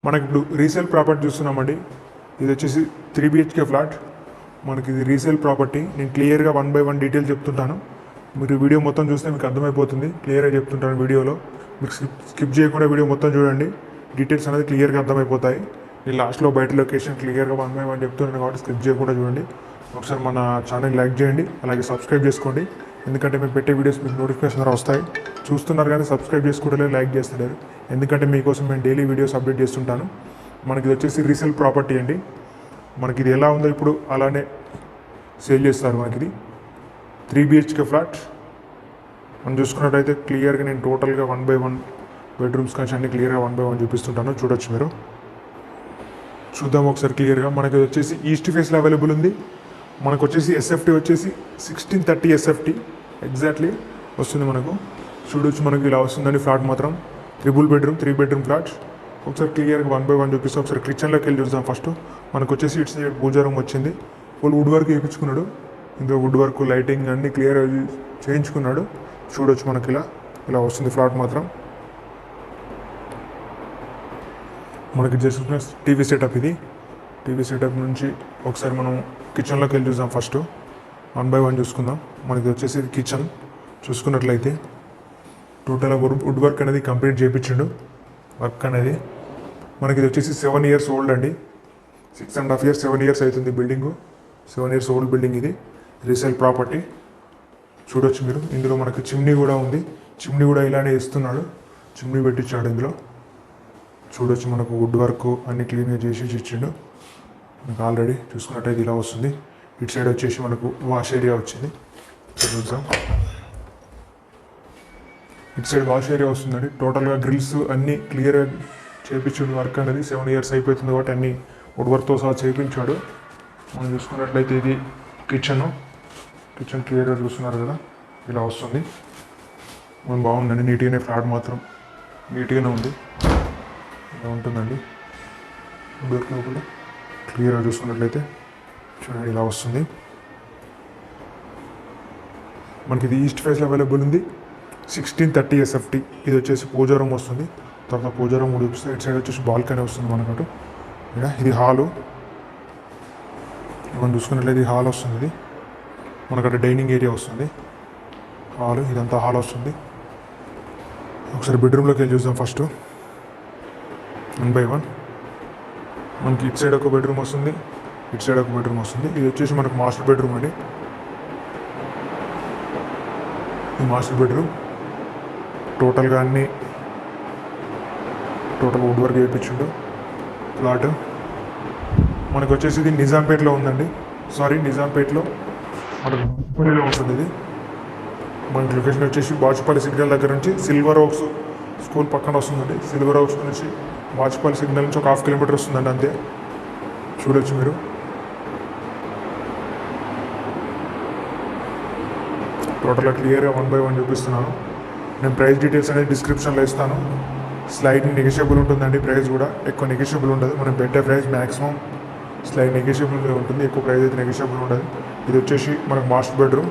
మనకి ఇప్పుడు resale property చూస్తున్నామండి. ఇది వచ్చేసి 3 BHK ఫ్లాట్. మనకి ఇది రీసేల్ ప్రాపర్టీ. నేను క్లియర్గా 1 by 1 డీటెయిల్ చెప్తుంటాను. మీరు వీడియో మొత్తం చూస్తే మీకు అర్థమైపోతుంది. క్లియర్గా చెప్తుంటాను వీడియోలో. మీరు స్కిప్ చేయకుండా వీడియో మొత్తం చూడండి. డీటెయిల్స్ అనేది క్లియర్గా అర్థమైపోతాయి. నేను లాస్ట్లో బయట లొకేషన్ క్లియర్గా 1 by 1 చెప్తున్నాను కాబట్టి స్కిప్ చేయకుండా చూడండి. ఒకసారి మన ఛానల్ లైక్ చేయండి, అలాగే సబ్స్క్రైబ్ చేసుకోండి. ఎందుకంటే మేము పెట్టే వీడియోస్ మీకు నోటిఫికేషన్ ద్వారా వస్తాయి. చూస్తున్నారు కానీ సబ్స్క్రైబ్ చేసుకోవట్లేదు, లైక్ చేస్తలేరు. ఎందుకంటే మీకోసం నేను డైలీ వీడియోస్ అప్డేట్ చేస్తుంటాను. మనకి ఇది వచ్చేసి రీసేల్ ప్రాపర్టీ అండి. మనకి ఇది ఎలా ఉందో ఇప్పుడు అలానే సేల్ చేస్తారు. మనకి ఇది 3 BHK ఫ్లాట్. మనం చూసుకున్నట్టయితే క్లియర్గా నేను టోటల్గా 1 by 1 బెడ్రూమ్స్ కానీ అన్ని క్లియర్గా 1 by 1 చూపిస్తుంటాను. చూడొచ్చు మీరు. చూద్దాం ఒకసారి క్లియర్గా. మనకి వచ్చేసి ఈస్ట్ ఫేస్లో అవైలబుల్ ఉంది. మనకు వచ్చేసి ఎస్ఎఫ్టీ వచ్చేసి 1630 ఎస్ఎఫ్టీ ఎగ్జాక్ట్లీ వస్తుంది మనకు. చూడొచ్చు మనకి ఇలా వస్తుందండి ఫ్లాట్ మాత్రం. 3 bedroom ఫ్లాట్. ఒకసారి క్లియర్గా 1 by 1 చూపిస్తాం. ఒకసారి కిచెన్లోకి వెళ్ళి చూద్దాం. ఫస్ట్ మనకు వచ్చేసి ఇటు సైడ్ పూజా రూమ్ వచ్చింది. ఫుల్ వుడ్ వర్క్ చేయించుకున్నాడు. ఇందులో వుడ్ వర్క్, లైటింగ్ అన్నీ క్లియర్గా చేయించుకున్నాడు. చూడొచ్చు మనకి ఇలా వస్తుంది ఫ్లాట్ మాత్రం. మనకి జస్ట్ టీవీ సెటప్ ఇది. టీవీ సెటప్ నుంచి ఒకసారి మనం కిచెన్లోకి వెళ్ళి చూద్దాం. ఫస్ట్ 1 by 1 చూసుకుందాం. మనకి వచ్చేసి కిచెన్ చూసుకున్నట్లయితే టోటల్గా వుడ్ వర్క్ అనేది కంప్లీట్ చేయించిండు. వర్క్ అనేది మనకి ఇది వచ్చేసి 7 years ఓల్డ్ అండి. 6.5 years 7 years అవుతుంది బిల్డింగు. 7 years ఓల్డ్ బిల్డింగ్ ఇది. Resale property. చూడొచ్చు మీరు. ఇందులో మనకి చిమ్నీ కూడా ఉంది. చిమ్నీ కూడా ఇలానే ఇస్తున్నాడు. చిమ్నీ పెట్టించాడు ఇందులో. చూడొచ్చు మనకు వుడ్ వర్క్ అన్ని క్లీన్గా చేసి ఇచ్చిండు. మనకు ఆల్రెడీ చూసుకున్నట్టయితే ఇలా వస్తుంది. ఇటు సైడ్ వచ్చేసి మనకు వాష్ ఏరియా వచ్చింది. చూద్దాం. ఇటు సైడ్ వాష్ ఏరియా వస్తుందండి. టోటల్గా గ్రిల్స్ అన్నీ క్లియర్గా చేయించాడు. వర్క్ అనేది 7 years అయిపోతుంది కాబట్టి అన్ని వుడ్ వర్క్తో సహా చేయించాడు. మనం చూసుకున్నట్లయితే ఇది కిచెన్ క్లియర్గా చూస్తున్నారు కదా, ఇలా వస్తుంది. మనం బాగుందండి. నీట్గానే ఫ్లాట్ మాత్రం నీట్గానే ఉంది. ఇలా ఉంటుందండి. వుడ్ లోపల క్లియర్గా చూసుకున్నట్లయితే చూడండి ఇలా వస్తుంది. మనకి ఇది ఈస్ట్ ఫేస్లో అవైలబుల్ ఉంది. 1630 ఎస్ఎఫ్టీ. ఇది వచ్చేసి పూజా రూమ్ వస్తుంది. తర్వాత పూజా రూమ్ చూపిస్తే ఇటు సైడ్ వచ్చేసి బాల్కనీ వస్తుంది మనకటు. ఇది హాలు. మనం చూసుకున్నట్లయితే హాల్ వస్తుంది. ఇది మనకట డైనింగ్ ఏరియా వస్తుంది. హాల్ ఇదంతా హాల్ వస్తుంది. ఒకసారి బెడ్రూమ్లోకి వెళ్ళి చూద్దాం. ఫస్ట్ 1 by 1 మనకి ఇటు సైడ్ ఒక బెడ్రూమ్ వస్తుంది, ఇటు సైడ్ ఒక బెడ్రూమ్ వస్తుంది. ఇది వచ్చేసి మనకు మాస్టర్ బెడ్రూమ్ అండి. ఈ మాస్టర్ బెడ్రూమ్ టోటల్గా అన్నీ వుడ్ వర్క్ చేయించుండు. ప్లాట్ మనకు వచ్చేసి ఇది నిజాంపేటలో ఉందండి. నిజాంపేటలో మనకు బాచుపల్లిలో ఉంటుంది. ఇది మనకి లొకేషన్ వచ్చేసి బాచుపల్లి సిగ్నల్ దగ్గర నుంచి సిల్వర్ ఓక్స్ స్కూల్ పక్కన వస్తుందండి. సిల్వర్ ఓక్స్ నుంచి బాచుపల్లి సిగ్నల్ నుంచి ఒక 1/2 kilometer వస్తుందండి అంతే. చూడొచ్చు మీరు. టోటల్గా క్లియర్గా 1 by 1 చూపిస్తున్నాను. నేను ప్రైస్ డీటెయిల్స్ అనేది డిస్క్రిప్షన్లో ఇస్తాను. స్లైడ్ నెగోషియబుల్ ఉంటుందండి. ప్రైస్ కూడా ఎక్కువ నెగోషియబుల్ ఉండదు. మనం పెట్టే ప్రైస్ మ్యాక్సిమం స్లైడ్ నెగోషియబుల్ ఉంటుంది. ఎక్కువ ప్రైస్ అయితే నెగోషియబుల్ ఉండదు. ఇది వచ్చేసి మనకు మాస్టర్ బెడ్రూమ్.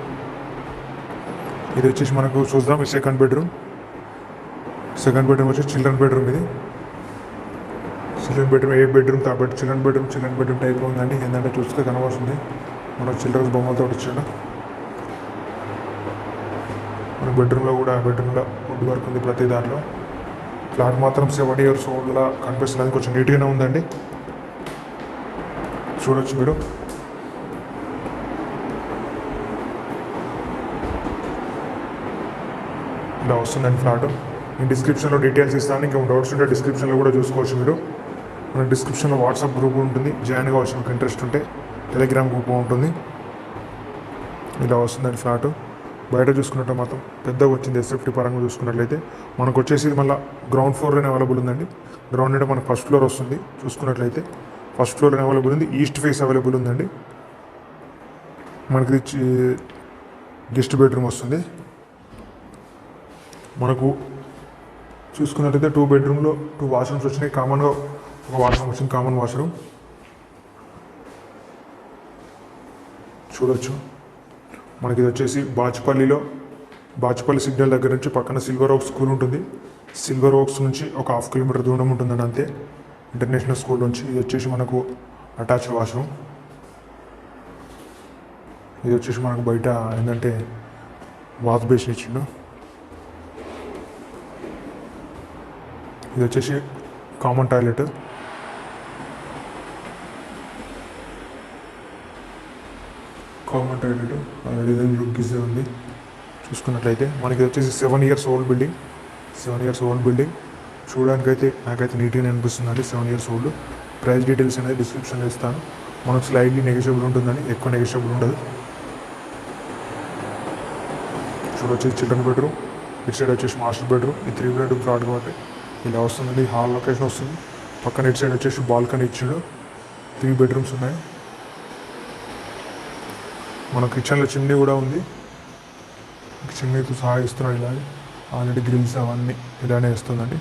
ఇది వచ్చేసి మనకు చూద్దాం ఈ సెకండ్ బెడ్రూమ్ వచ్చేసి చిల్డ్రన్ బెడ్రూమ్. ఇది చిల్డ్రన్ బెడ్రూమ్. ఏ బెడ్రూమ్ కాబట్టి చిల్డ్రన్ బెడ్రూమ్ టైప్లో ఉందండి. ఏంటంటే చూస్తే కనబడుతుంది. మన చిల్డ్రన్స్ బొమ్మలతో వచ్చాడు. మన బెడ్రూమ్లో వుడ్ వర్క్ ఉంది ప్రతి దాంట్లో. ఫ్లాట్ మాత్రం 7 years ఓల్డ్లా కనిపిస్తుంది. కొంచెం నీట్గానే ఉందండి. చూడొచ్చు మీరు. ఇలా వస్తుందండి ఫ్లాట్. నేను డిస్క్రిప్షన్లో డీటెయిల్స్ ఇస్తాను. ఇంకా డౌట్స్ ఉంటే డిస్క్రిప్షన్లో కూడా చూసుకోవచ్చు మీరు. మన డిస్క్రిప్షన్లో వాట్సాప్ గ్రూప్ ఉంటుంది. జాయిన్ కావచ్చు మీకు ఇంట్రెస్ట్ ఉంటే. టెలిగ్రామ్ గ్రూప్ ఉంటుంది. ఇలా వస్తుందండి ఫ్లాట్. బయట చూసుకున్నట్టు మాత్రం పెద్దగా వచ్చింది. ఎస్ఎఫ్టీ పరంగా చూసుకున్నట్లయితే మనకు వచ్చేసి మళ్ళీ గ్రౌండ్ ఫ్లోర్లోనే అవైలబుల్ ఉందండి. గ్రౌండ్ అంటే మనకు ఫస్ట్ ఫ్లోర్ వస్తుంది. చూసుకున్నట్లయితే ఫస్ట్ ఫ్లోర్లోనే అవైలబుల్ ఉంది. ఈస్ట్ ఫేస్ అవైలబుల్ ఉందండి. మనకి గెస్ట్ బెడ్రూమ్ వస్తుంది. మనకు చూసుకున్నట్లయితే 2 bedroomలో 2 washrooms వచ్చినాయి. కామన్గా ఒక వాష్రూమ్ వచ్చింది, కామన్ వాష్రూమ్. చూడొచ్చు. మనకి ఇది వచ్చేసి బాచుపల్లి సిగ్నల్ దగ్గర నుంచి పక్కన సిల్వర్ ఓక్స్ స్కూల్ ఉంటుంది. సిల్వర్ ఓక్స్ నుంచి ఒక 1/2 kilometer దూరం ఉంటుందండి అంతే. ఇంటర్నేషనల్ స్కూల్ నుంచి. ఇది వచ్చేసి మనకు అటాచ్డ్ వాష్రూమ్. ఇది వచ్చేసి మనకు బయట ఏంటంటే వాష్ బేసిన్ ఇచ్చిండు. ఇది వచ్చేసి కామన్ టాయిలెట్. డిజైన్ లుక్ ఇస్తే ఉంది. చూసుకున్నట్లయితే మనకి వచ్చేసి 7 years old building. 7 years old building. చూడడానికైతే నాకైతే నీట్గానే అనిపిస్తుందండి. 7 years ఓల్డ్. ప్రైస్ డీటెయిల్స్ అనేది డిస్క్రిప్షన్లో ఇస్తాను. మనకు స్లైడ్లీ నెగోషియబుల్ ఉంటుందని, ఎక్కువ నెగోషియబుల్ ఉండదు. వచ్చేసి చిల్డ్రన్ బెడ్రూమ్. ఇటు సైడ్ వచ్చేసి మాస్టర్ బెడ్రూమ్. ఈ 3 bedroom ఫ్లాట్ కాబట్టి ఇలా వస్తుంది. హాల్ లొకేషన్ వస్తుంది. పక్కన ఇటు సైడ్ వచ్చేసి బాల్కనీ ఇచ్చాడు. 3 bedrooms ఉన్నాయి. మన కిచెన్లో చిమ్నీ కూడా ఉంది. చిమ్నీతో సహా ఇస్తున్నాడు. ఇలా ఆల్రెడీ గ్రిల్స్ అవన్నీ ఇలానే ఇస్తుందండి.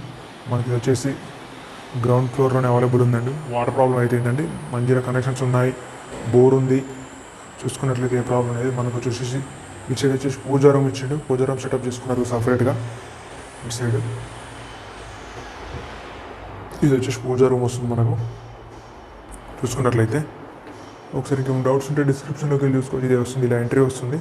మనకి వచ్చేసి గ్రౌండ్ ఫ్లోర్లోనే అవైలబుల్ ఉందండి. వాటర్ ప్రాబ్లం అయితే ఏంటండి, మంచిగా కనెక్షన్స్ ఉన్నాయి, బోర్ ఉంది. చూసుకున్నట్లయితే ఏ ప్రాబ్లం లేదు. మనకు వచ్చేసి ఇటు సైడ్ వచ్చేసి పూజా రూమ్ ఇచ్చాడు. పూజా రూమ్ సెటప్ చేసుకున్నారు సపరేట్గా. ఇటు సైడ్ ఇది వచ్చేసి పూజా రూమ్ వస్తుంది మనకు. చూసుకున్నట్లయితే ఒకసారి ఇంకేమైనా డౌట్స్ ఉంటే డిస్క్రిప్షన్లోకి వెళ్ళి చూసుకోండి. ఇది వస్తుంది, ఇలా ఎంట్రీ వస్తుంది.